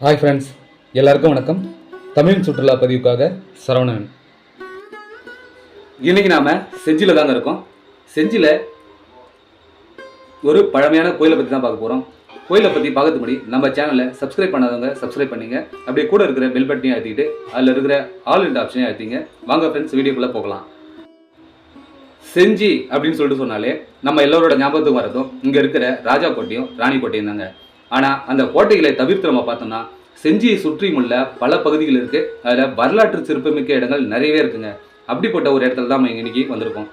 Hi friends, எல்லாருக்கும் வணக்கம். தமிழ் சுற்றுலா பதிவுக்காக சரவணன். இன்னைக்கு நாம செஞ்சியில் தாங்க இருக்கோம். செஞ்சியில் ஒரு பழமையான கோயிலை பற்றி தான் பார்க்க போகிறோம். கோயிலை பற்றி பார்க்கறதுக்கு முன்னாடி நம்ம சேனலை சப்ஸ்கிரைப் பண்ணாதவங்க சப்ஸ்கிரைப் பண்ணிங்க. அப்படியே கூட இருக்கிற பெல் பட்டனையும் அழுத்திக்கிட்டு அதில் இருக்கிற ஆல் என்ற ஆப்ஷனையும் அழுத்திங்க. வாங்க ஃப்ரெண்ட்ஸ், வீடியோக்குள்ளே போகலாம். செஞ்சி அப்படின்னு சொல்லிட்டு சொன்னாலே நம்ம எல்லோரோட ஞாபகத்துக்கு வரதும் இங்கே இருக்கிற ராஜா கோட்டையும் ராணி கோட்டையும் தாங்க. ஆனால் அந்த கோட்டைகளை தவிர்த்து நம்ம பார்த்தோம்னா செஞ்சியை சுற்றியுள்ள பல பகுதிகள் இருக்குது. அதில் வரலாற்று சிறப்புமிக்க இடங்கள் நிறையவே இருக்குங்க. அப்படிப்பட்ட ஒரு இடத்துல தான் நம்ம இன்னைக்கு வந்திருக்கோம்.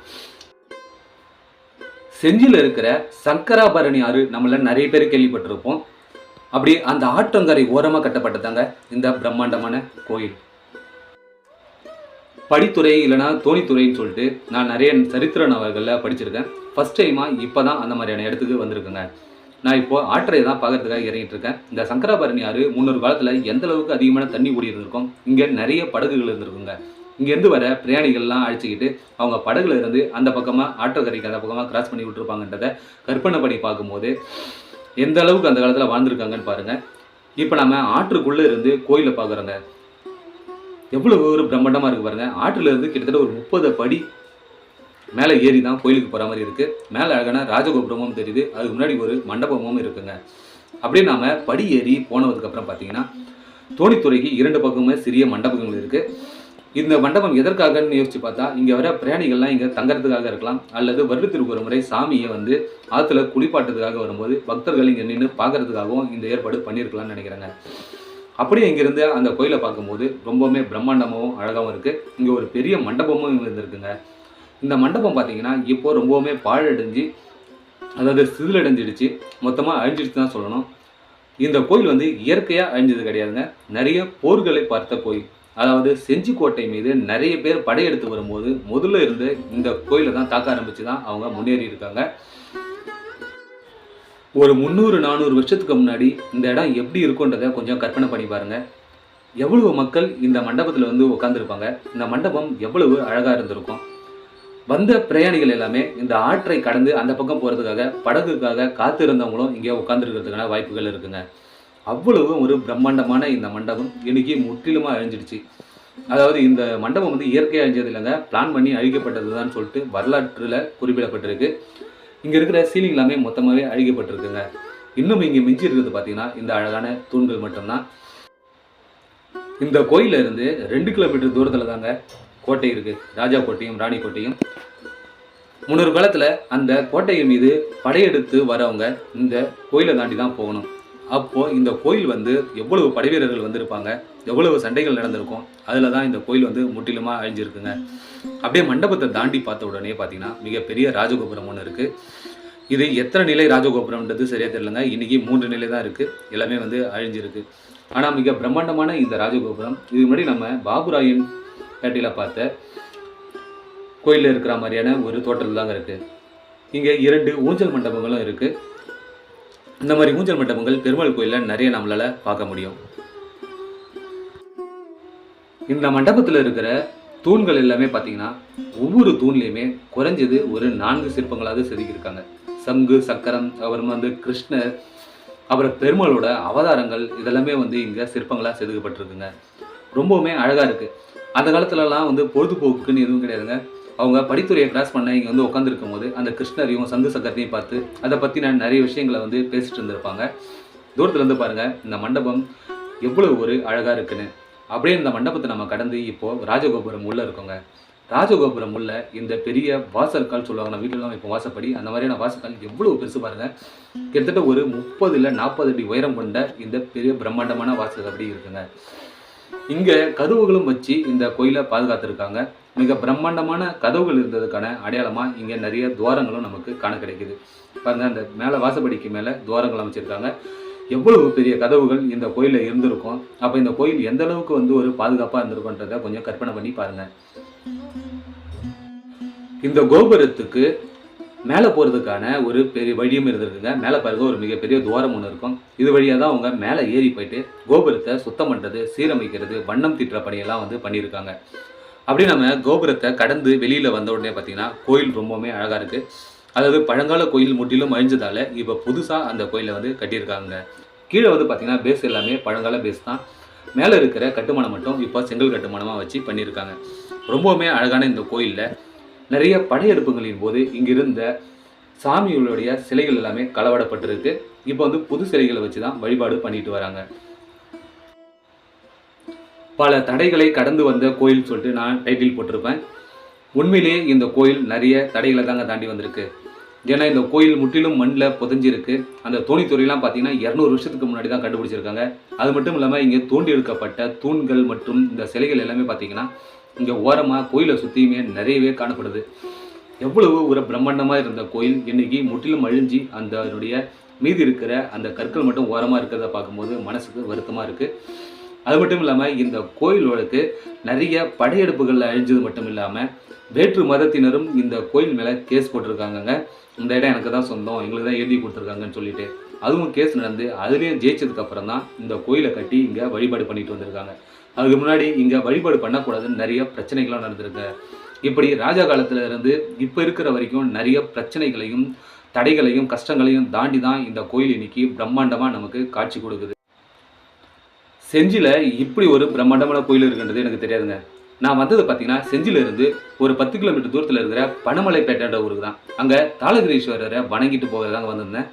செஞ்சியில் இருக்கிற சங்கராபரணி ஆறு நம்மள நிறைய பேர் கேள்விப்பட்டிருப்போம். அப்படி அந்த ஆற்றங்கரை ஓரமாக கட்டப்பட்டதாங்க இந்த பிரம்மாண்டமான கோயில். படித்துறை இல்லைனா தோணித்துறைன்னு சொல்லிட்டு நான் நிறைய சரித்திர நாவல்களில் படிச்சிருக்கேன். ஃபர்ஸ்ட் டைமாக இப்போ தான் அந்த மாதிரியான இடத்துக்கு வந்திருக்குங்க. நான் இப்போது ஆற்றை தான் பார்க்கறதுக்காக இறங்கிட்டு இருக்கேன். இந்த சங்கராபரணி ஆறு முன்னொரு காலத்தில் எந்த அளவுக்கு அதிகமான தண்ணி ஓடி இருந்திருக்கும். இங்கே நிறைய படகுகள் இருந்திருக்குங்க. இங்கேருந்து வர பிரயாணிகள்லாம் அழைச்சிக்கிட்டு அவங்க படகுல இருந்து அந்த பக்கமாக ஆற்றக்கரைக்கு அந்த பக்கமாக கிராஸ் பண்ணி விட்டுருப்பாங்கன்றதை கற்பனை பண்ணி பார்க்கும்போது எந்த அளவுக்கு அந்த காலத்தில் வாழ்ந்துருக்காங்கன்னு பாருங்கள். இப்போ நம்ம ஆற்றுக்குள்ளே இருந்து கோயிலை பார்க்குறோங்க. எவ்வளவு ஒரு பிரம்மாண்டமாக இருக்குது பாருங்கள். ஆற்றில் இருந்து கிட்டத்தட்ட ஒரு 30 படி மேலே ஏறி தான் கோயிலுக்கு போகிற மாதிரி இருக்குது. மேலே அழகான ராஜகோபுரமும் தெரியுது. அதுக்கு முன்னாடி ஒரு மண்டபமும் இருக்குங்க. அப்படியே நாம் படி ஏறி போனதுக்கப்புறம் பார்த்தீங்கன்னா தோணித்துறைக்கு 2 பக்கமுமே சிறிய மண்டபங்கள் இருக்குது. இந்த மண்டபம் எதற்காகன்னு யோசிச்சு பார்த்தா இங்கே வர பிரயாணிகள்லாம் இங்கே தங்கறதுக்காக இருக்கலாம், அல்லது வருடத்திற்கு ஒரு முறை சாமியை வந்து ஆற்றுல குளிப்பாட்டுறதுக்காக வரும்போது பக்தர்கள் இங்கே நின்று பார்க்கறதுக்காகவும் இந்த ஏற்பாடு பண்ணியிருக்கலாம்னு நினைக்கிறேங்க. அப்படியே இங்கேருந்து அந்த கோயிலை பார்க்கும்போது ரொம்பவுமே பிரம்மாண்டமாகவும் அழகாகவும் இருக்குது. இங்கே ஒரு பெரிய மண்டபமும் இருந்திருக்குங்க. இந்த மண்டபம் பார்த்தீங்கன்னா இப்போ ரொம்பவுமே பாழடைஞ்சு, அதாவது சிதிலடைஞ்சிடுச்சு, மொத்தமாக அழிஞ்சிடுச்சு தான் சொல்லணும். இந்த கோயில் வந்து இயற்கையாக அழிஞ்சது கிடையாதுங்க. நிறைய போர்களை பார்த்த கோயில். அதாவது செஞ்சிக்கோட்டை மீது நிறைய பேர் படையெடுத்து வரும்போது முதல்ல இருந்து இந்த கோயிலை தான் தாக்க ஆரம்பித்து தான் அவங்க முன்னேறி இருக்காங்க. ஒரு 300-400 வருஷத்துக்கு முன்னாடி இந்த இடம் எப்படி இருக்குன்றதை கொஞ்சம் கற்பனை பண்ணி பாருங்கள். எவ்வளவு மக்கள் இந்த மண்டபத்தில் வந்து உட்காந்துருப்பாங்க. இந்த மண்டபம் எவ்வளவு அழகாக இருந்திருக்கும். வந்த பிரயாணிகள் எல்லாமே இந்த ஆற்றை கடந்து அந்த பக்கம் போகிறதுக்காக படகுக்காக காத்து இருந்தவங்களும் இங்கே உட்காந்துருக்கிறதுக்கான வாய்ப்புகள் இருக்குங்க. அவ்வளவு ஒரு பிரம்மாண்டமான இந்த மண்டபம் இன்னைக்கு முற்றிலுமாக அழிஞ்சிடுச்சு. அதாவது இந்த மண்டபம் வந்து இயற்கையாக அழிஞ்சது இல்லைங்க, பிளான் பண்ணி அழிக்கப்பட்டது தான் சொல்லிட்டு வரலாற்றில் குறிப்பிடப்பட்டிருக்கு. இங்கே இருக்கிற சீலிங் எல்லாமே மொத்தமாகவே அழிக்கப்பட்டிருக்குங்க. இன்னும் இங்கே மிஞ்சி இருக்கிறது பார்த்தீங்கன்னா இந்த அழகான தூண்கள் மட்டும்தான். இந்த கோயிலில் இருந்து 2 கிலோமீட்டர் தூரத்தில் தாங்க கோட்டை இருக்குது. ராஜா கோட்டையும் ராணி கோட்டையும். முன்னொரு காலத்தில் அந்த கோட்டையின் மீது படையெடுத்து வரவங்க இந்த கோயிலை தாண்டி தான் போகணும். அப்போது இந்த கோயில் வந்து எவ்வளவு படைவீரர்கள் வந்திருப்பாங்க, எவ்வளவு சண்டைகள் நடந்திருக்கும். அதில் தான் இந்த கோயில் வந்து முற்றிலுமாக அழிஞ்சிருக்குங்க. அப்படியே மண்டபத்தை தாண்டி பார்த்த உடனே பார்த்தீங்கன்னா மிகப்பெரிய ராஜகோபுரம் ஒன்று இருக்குது. இது எத்தனை நிலை ராஜகோபுரம்ன்றது சரியாக தெரியலங்க. இன்றைக்கி 3 நிலை தான் இருக்குது. எல்லாமே வந்து அழிஞ்சிருக்கு. ஆனால் மிக பிரம்மாண்டமான இந்த ராஜகோபுரம் இது முன்னாடி நம்ம பாபுராயன் பேட்டையில் பார்த்த கோயிலில் இருக்கிற மாதிரியான ஒரு தோட்டத்தில் தாங்க இருக்குது. இங்கே 2 ஊஞ்சல் மண்டபங்களும் இருக்குது. இந்த மாதிரி ஊஞ்சல் மண்டபங்கள் பெருமாள் கோயிலில் நிறைய நம்மளால் பார்க்க முடியும். இந்த மண்டபத்தில் இருக்கிற தூண்கள் எல்லாமே பார்த்தீங்கன்னா ஒவ்வொரு தூண்லேயுமே குறைஞ்சது ஒரு 4 சிற்பங்களாவது செதுக்கியிருக்காங்க. சங்கு சக்கரம், அப்புறம் வந்து கிருஷ்ணர், அப்புறம் பெருமாளோட அவதாரங்கள் இதெல்லாமே வந்து இங்கே சிற்பங்களாக செதுக்கப்பட்டிருக்குங்க. ரொம்பவுமே அழகாக இருக்குது. அந்த காலத்துலலாம் வந்து பொழுதுபோக்குன்னு எதுவும் கிடையாதுங்க. அவங்க படித்துறையை கிராஸ் பண்ண இங்கே வந்து உட்காந்துருக்கும் போது அந்த கிருஷ்ணரையும் சங்கு சக்கரத்தையும் பார்த்து அதை பற்றின நிறைய விஷயங்களை வந்து பேசிட்டு இருந்திருப்பாங்க. தூரத்துலேருந்து பாருங்கள் இந்த மண்டபம் எவ்வளோ ஒரு அழகாக இருக்குன்னு. அப்படியே இந்த மண்டபத்தை நம்ம கடந்து இப்போது ராஜகோபுரம் உள்ளே இருக்கோங்க. ராஜகோபுரம் உள்ள இந்த பெரிய வாசற்கால் சொல்லுவாங்க. நம்ம வீட்டிலலாம் இப்போ வாசப்படி, அந்த மாதிரியான வாசற்கால் எவ்வளோ பெருசு பாருங்கள். கிட்டத்தட்ட ஒரு 30 இல்லை 40 அடி உயரம் கொண்ட இந்த பெரிய பிரம்மாண்டமான வாசல் அப்படி இருக்குங்க. இங்கே கதவுகளும் வச்சு இந்த கோயிலை பாதுகாத்துருக்காங்க. மிக பிரம்மாண்டமான கதவுகள் இருந்ததுக்கான அடையாளமாக இங்கே நிறைய துவாரங்களும் நமக்கு காண கிடைக்குது. பாருங்கள், அந்த மேலே வாசப்படிக்கு மேலே துவாரங்கள் அமைச்சிருக்காங்க. எவ்வளவு பெரிய கதவுகள் இந்த கோயிலில் இருந்திருக்கும். அப்போ இந்த கோயில் எந்த அளவுக்கு வந்து ஒரு பாதுகாப்பாக இருந்திருக்குன்றதை கொஞ்சம் கற்பனை பண்ணி பாருங்கள். இந்த கோபுரத்துக்கு மேலே போகிறதுக்கான ஒரு பெரிய வழியும் இருந்திருக்குங்க. மேலே பாருங்க ஒரு மிகப்பெரிய துவாரம் ஒன்று இருக்கும். இது வழியாக தான் அவங்க மேலே ஏறி போயிட்டு கோபுரத்தை சுத்தம் பண்ணுறது, சீரமைக்கிறது, வண்ணம் தீட்டுற பணியெல்லாம் வந்து பண்ணியிருக்காங்க. அப்படி நம்ம கோபுரத்தை கடந்து வெளியில் வந்த உடனே பார்த்தீங்கன்னா கோயில் ரொம்பவுமே அழகாக இருக்குது. அதாவது பழங்கால கோயில் முற்றிலும் அழிஞ்சதால் இப்போ புதுசாக அந்த கோயிலை வந்து கட்டியிருக்காங்க. கீழே வந்து பார்த்தீங்கன்னா பேஸ் எல்லாமே பழங்கால பேஸ் தான். மேலே இருக்கிற கட்டுமானம் மட்டும் இப்போ செங்கல் கட்டுமானமாக வச்சு பண்ணியிருக்காங்க. ரொம்பவுமே அழகான இந்த கோயிலில் நிறைய படையெடுப்புகளின் போது இங்கிருந்த சாமிகளுடைய சிலைகள் எல்லாமே களவாடப்பட்டிருக்கு. இப்போ வந்து புது சிலைகளை வச்சு தான் வழிபாடு பண்ணிட்டு வராங்க. பல தடைகளை கடந்து வந்த கோயில் சொல்லிட்டு நான் டைட்டில் போட்டிருப்பேன். உண்மையிலேயே இந்த கோயில் நிறைய தடைகளை தாங்க தாண்டி வந்திருக்கு. ஏன்னா இந்த கோயில் முற்றிலும் மண்ணில் புதைஞ்சிருக்கு. அந்த தோணித்துறையெல்லாம் பார்த்தீங்கன்னா 200 வருஷத்துக்கு முன்னாடி தான் கண்டுபிடிச்சிருக்காங்க. அது மட்டும் இல்லாமல் இங்கே தோண்டி எடுக்கப்பட்ட தூண்கள் மற்றும் இந்த சிலைகள் எல்லாமே பார்த்தீங்கன்னா இங்கே ஓரமாக கோயிலை சுற்றியுமே நிறையவே காணப்படுது. எவ்வளவு ஒரு பிரம்மாண்டமாக இருந்த கோயில் இன்னைக்கு முற்றிலும் அழிஞ்சி அதனுடைய மீதி இருக்கிற அந்த கற்கள் மட்டும் ஓரமாக இருக்கிறத பார்க்கும்போது மனசுக்கு வருத்தமாக இருக்குது. அது மட்டும் இல்லாமல் இந்த கோயிலோடக்கு நிறைய படையெடுப்புகளில் அழிஞ்சது மட்டும் இல்லாமல் வேற்று மதத்தினரும் இந்த கோயில் மேலே கேஸ் போட்டிருக்காங்கங்க. இந்த இடம் எனக்கு தான் சொந்தம், எங்களுக்கு தான் எழுதி கொடுத்துருக்காங்கன்னு சொல்லிட்டு அதுவும் கேஸ் நடந்து அதுலேயும் ஜெயிச்சதுக்கு அப்புறம் தான் இந்த கோயிலை கட்டி இங்கே வழிபாடு பண்ணிட்டு வந்திருக்காங்க. அதுக்கு முன்னாடி இங்கே வழிபாடு பண்ணக்கூடாதுன்னு நிறைய பிரச்சனைகள்லாம் நடந்திருக்கு. இப்படி ராஜா காலத்தில் இருந்து இப்போ இருக்கிற வரைக்கும் நிறைய பிரச்சனைகளையும் தடைகளையும் கஷ்டங்களையும் தாண்டி தான் இந்த கோயில் இன்னைக்கு பிரம்மாண்டமாக நமக்கு காட்சி கொடுக்குது. செஞ்சியில் இப்படி ஒரு பிரம்மாண்டமான கோயில் இருக்குன்றது எனக்கு தெரியாதுங்க. நான் வந்தது பார்த்தீங்கன்னா செஞ்சிலிருந்து ஒரு 10 கிலோமீட்டர் தூரத்தில் இருக்கிற பனமலைப்பேட்டை ஊருக்கு தான். அங்கே தாளகிரீஸ்வரரை வணங்கிட்டு போகிறதாங்க வந்திருந்தேன்.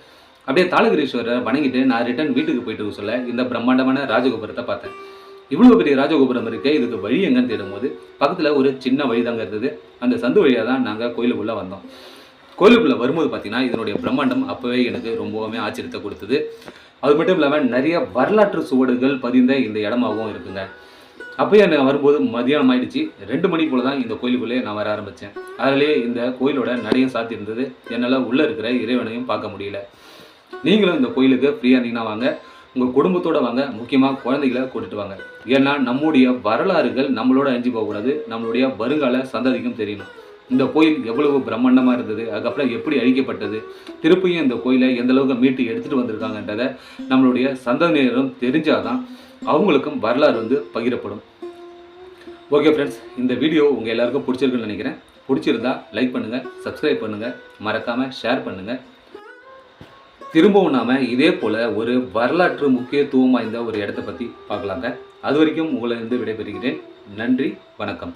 அப்படியே தாளகிரீஸ்வரரை வணங்கிட்டு நான் ரிட்டர்ன் வீட்டுக்கு போயிட்டு சொல்ல இந்த பிரம்மாண்டமான ராஜகோபுரத்தை பார்த்தேன். இவ்வளோ பெரிய ராஜகோபுரம் இருக்கு, இதுக்கு வழி எங்கன்னு தேடும்போது பக்கத்தில் ஒரு சின்ன வழி தாங்க இருந்தது. அந்த சந்து வழியாக தான் நாங்கள் கோயிலுக்குள்ளே வந்தோம். கோயிலுக்குள்ளே வரும்போது பார்த்தீங்கன்னா இதனுடைய பிரம்மாண்டம் அப்போவே எனக்கு ரொம்பவுமே ஆச்சரியத்தை கொடுத்தது. அது மட்டும் இல்லாமல் நிறைய வரலாற்று சுவடுகள் பதிந்த இந்த இடமாகவும் இருக்குங்க. அப்போயே நான் வரும்போது மதியானம் ஆயிடுச்சு. 2 மணி போல் தான் இந்த கோயிலுக்குள்ளே நான் வர ஆரம்பித்தேன். அதிலே இந்த கோயிலோட நடையும் சாத்தி இருந்தது. என்னால் உள்ளே இருக்கிற இறைவனையும் பார்க்க முடியல. நீங்களும் இந்த கோயிலுக்கு ஃப்ரீயாக இருந்தீங்கன்னா வாங்க, உங்கள் குடும்பத்தோடு வாங்க, முக்கியமாக குழந்தைகளை கூட்டிட்டு வாங்க. ஏன்னா நம்முடைய வரலாறுகள் நம்மளோட அழிஞ்சு போகக்கூடாது, நம்மளுடைய வருங்கால சந்ததிக்கும் தெரியணும். இந்த கோயில் எவ்வளவு பிரம்மாண்டமாக இருந்தது, அதுக்கப்புறம் எப்படி அழிக்கப்பட்டது, திருப்பியும் இந்த கோயிலை எந்த அளவுக்கு மீட்டு எடுத்துகிட்டு வந்திருக்காங்கன்றதை நம்மளுடைய சந்ததியினரும் தெரிஞ்சாதான் அவங்களுக்கும் வரலாறு வந்து பகிரப்படும். ஓகே ஃப்ரெண்ட்ஸ், இந்த வீடியோ உங்கள் எல்லாருக்கும் பிடிச்சிருக்குன்னு நினைக்கிறேன். பிடிச்சிருந்தா லைக் பண்ணுங்கள், சப்ஸ்கிரைப் பண்ணுங்கள், மறக்காமல் ஷேர் பண்ணுங்கள். திரும்பவும் நாம் இதே போல் ஒரு வரலாற்று முக்கியத்துவம் வாய்ந்த ஒரு இடத்தை பற்றி பார்க்கலாங்க. அது வரைக்கும் உங்களை விடைபெறுகிறேன். நன்றி, வணக்கம்.